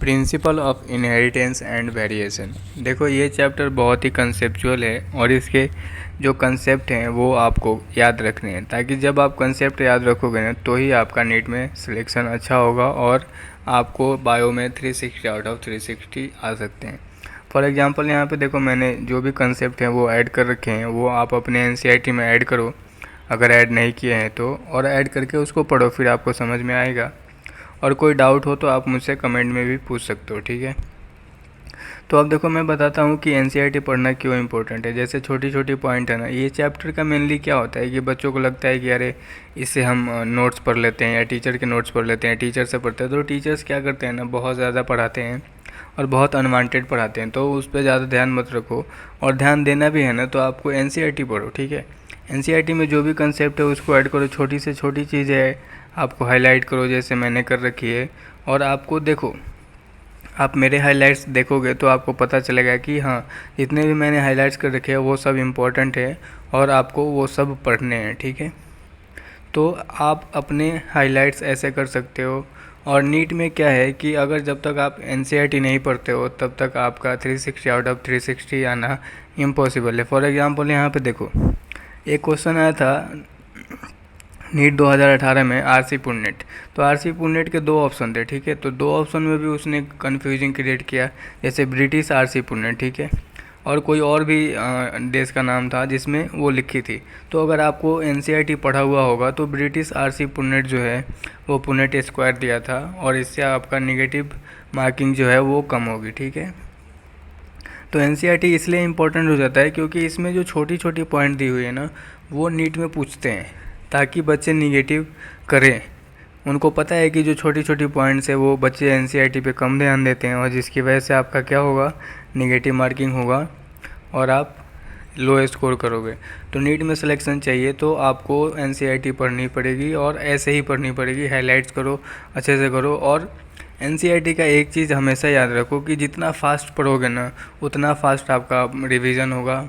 Principle of inheritance and variation. देखो ये chapter बहुत ही कंसेप्चुअल है और इसके जो कंसेप्ट हैं वो आपको याद रखने हैं, ताकि जब आप कंसेप्ट याद रखोगे ना तो ही आपका नीट में सिलेक्शन अच्छा होगा और आपको बायो में 360 आउट ऑफ 360 आ सकते हैं। फॉर एग्जांपल यहाँ पे देखो मैंने जो भी कंसेप्ट हैं वो ऐड कर रखे हैं, वो आप अपने एनसीईआरटी में ऐड करो अगर ऐड नहीं किए हैं तो, और ऐड करके उसको पढ़ो, फिर आपको समझ में आएगा। और कोई डाउट हो तो आप मुझसे कमेंट में भी पूछ सकते हो, ठीक है। तो अब देखो मैं बताता हूँ कि एनसीईआरटी पढ़ना क्यों इम्पोर्टेंट है। जैसे छोटी छोटी पॉइंट है ना, ये चैप्टर का मेनली क्या होता है कि बच्चों को लगता है कि अरे इससे हम नोट्स पढ़ लेते हैं या टीचर के नोट्स पढ़ लेते हैं, टीचर से पढ़ते हैं। तो टीचर्स क्या करते हैं ना, बहुत ज़्यादा पढ़ाते हैं और बहुत अनवांटेड पढ़ाते हैं, तो उस पर ज़्यादा ध्यान मत रखो। और ध्यान देना भी है ना तो आपको एनसीईआरटी पढ़ो, ठीक है। एनसीईआरटी में जो भी कंसेप्ट है उसको ऐड करो, छोटी से छोटी चीज़ें आपको हाईलाइट करो जैसे मैंने कर रखी है। और आपको देखो, आप मेरे हाइलाइट्स देखोगे तो आपको पता चलेगा कि हाँ, जितने भी मैंने हाइलाइट्स कर रखे हैं वो सब इम्पोर्टेंट है और आपको वो सब पढ़ने हैं, ठीक है। तो आप अपने हाइलाइट्स ऐसे कर सकते हो। और नीट में क्या है कि अगर जब तक आप एनसीईआरटी नहीं पढ़ते हो तब तक आपका 360 आउट ऑफ 360 आना इम्पॉसिबल है। फॉर एग्जांपल यहाँ पे देखो, एक क्वेश्चन आया था नीट 2018 में आरसी पुरनेट। तो आरसी पुरनेट के दो ऑप्शन थे, ठीक है। तो दो ऑप्शन में भी उसने कन्फ्यूजिंग क्रिएट किया, जैसे ब्रिटिश आरसी पुरनेट, ठीक है, और कोई और भी देश का नाम था जिसमें वो लिखी थी। तो अगर आपको एनसीईआरटी पढ़ा हुआ होगा तो ब्रिटिश आरसी पुरनेट जो है वो पुरनेट स्क्वायर दिया था, और इससे आपका निगेटिव मार्किंग जो है वो कम होगी, ठीक है। तो एनसीईआरटी इसलिए इम्पोर्टेंट हो जाता है क्योंकि इसमें जो छोटी छोटी पॉइंट दी हुई है ना वो नीट में पूछते हैं, ताकि बच्चे निगेटिव करें। उनको पता है कि जो छोटी छोटी पॉइंट्स है वो बच्चे एनसीईआरटी पे कम ध्यान देते हैं, और जिसकी वजह से आपका क्या होगा, निगेटिव मार्किंग होगा और आप लो स्कोर करोगे। तो नीट में सिलेक्शन चाहिए तो आपको एनसीईआरटी पढ़नी पड़ेगी, और ऐसे ही पढ़नी पड़ेगी, हाईलाइट्स करो, अच्छे से करो। और एनसीईआरटी का एक चीज़ हमेशा याद रखो कि जितना फास्ट पढ़ोगे ना उतना फास्ट आपका रिवीजन होगा।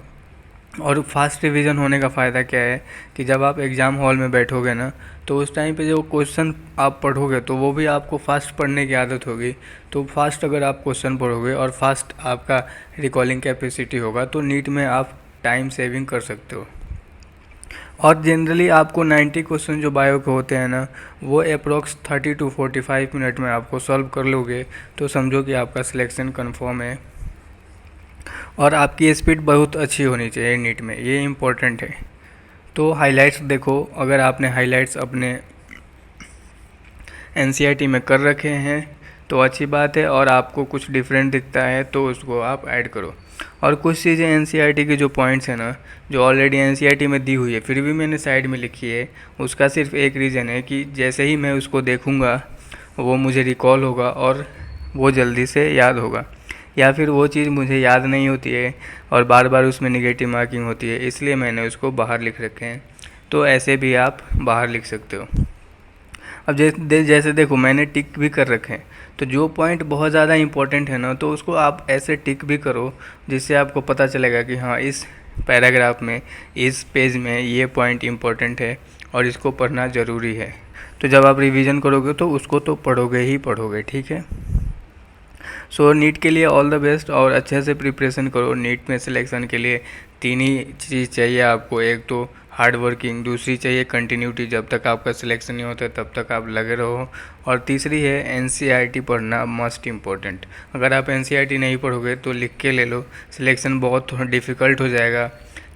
और फास्ट रिवीजन होने का फ़ायदा क्या है कि जब आप एग्ज़ाम हॉल में बैठोगे ना तो उस टाइम पे जो क्वेश्चन आप पढ़ोगे तो वो भी आपको फास्ट पढ़ने की आदत होगी। तो फास्ट अगर आप क्वेश्चन पढ़ोगे और फास्ट आपका रिकॉलिंग कैपेसिटी होगा तो नीट में आप टाइम सेविंग कर सकते हो। और जनरली आपको 90 क्वेश्चन जो बायो के होते हैं ना वो अप्रोक्स 30 to 45 मिनट में आपको सॉल्व कर लोगे, तो समझो कि आपका सिलेक्शन कंफर्म है। और आपकी स्पीड बहुत अच्छी होनी चाहिए नीट में, ये इम्पोर्टेंट है। तो हाइलाइट्स देखो, अगर आपने हाइलाइट्स अपने एनसीईआरटी में कर रखे हैं तो अच्छी बात है, और आपको कुछ डिफरेंट दिखता है तो उसको आप ऐड करो। और कुछ चीज़ें एनसीईआरटी के जो पॉइंट्स हैं ना जो ऑलरेडी एनसीईआरटी में दी हुई है फिर भी मैंने साइड में लिखी है, उसका सिर्फ एक रीज़न है कि जैसे ही मैं उसको देखूँगा वो मुझे रिकॉल होगा और वो जल्दी से याद होगा, या फिर वो चीज़ मुझे याद नहीं होती है और बार बार उसमें निगेटिव मार्किंग होती है, इसलिए मैंने उसको बाहर लिख रखे हैं। तो ऐसे भी आप बाहर लिख सकते हो। अब जैसे देखो मैंने टिक भी कर रखे हैं, तो जो पॉइंट बहुत ज़्यादा इंपॉर्टेंट है ना तो उसको आप ऐसे टिक भी करो जिससे आपको पता चलेगा कि हाँ इस पैराग्राफ में, इस पेज में ये पॉइंट इंपॉर्टेंट है और इसको पढ़ना ज़रूरी है। तो जब आप रिवीजन करोगे तो उसको तो पढ़ोगे ही पढ़ोगे, ठीक है। सो नीट के लिए ऑल द बेस्ट, और अच्छे से प्रिपरेशन करो। नीट में सिलेक्शन के लिए तीन ही चीज़ चाहिए आपको, एक तो हार्ड वर्किंग, दूसरी चाहिए कंटिन्यूटी, जब तक आपका सिलेक्शन नहीं होता तब तक आप लगे रहो, और तीसरी है एनसीईआरटी पढ़ना मस्ट इम्पोर्टेंट। अगर आप एनसीईआरटी नहीं पढ़ोगे तो लिख के ले लो, सिलेक्शन बहुत डिफ़िकल्ट हो जाएगा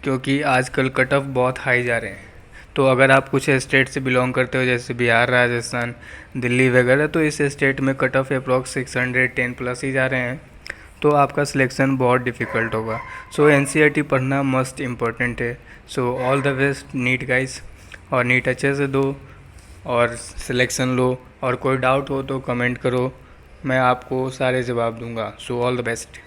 क्योंकि आजकल कट ऑफ बहुत हाई जा रहे हैं। तो अगर आप कुछ स्टेट से बिलोंग करते हो जैसे बिहार, राजस्थान, दिल्ली वगैरह, तो इस स्टेट में कट ऑफ अप्रॉक्स 610 प्लस ही जा रहे हैं, तो आपका सिलेक्शन बहुत डिफ़िकल्ट होगा। सो एनसीईआरटी पढ़ना मस्ट इम्पॉर्टेंट है। So all the best NEET guys, और नीट अच्छे से दो और सिलेक्शन लो। और कोई डाउट हो तो कमेंट करो, मैं आपको सारे जवाब दूंगा। सो ऑल द बेस्ट।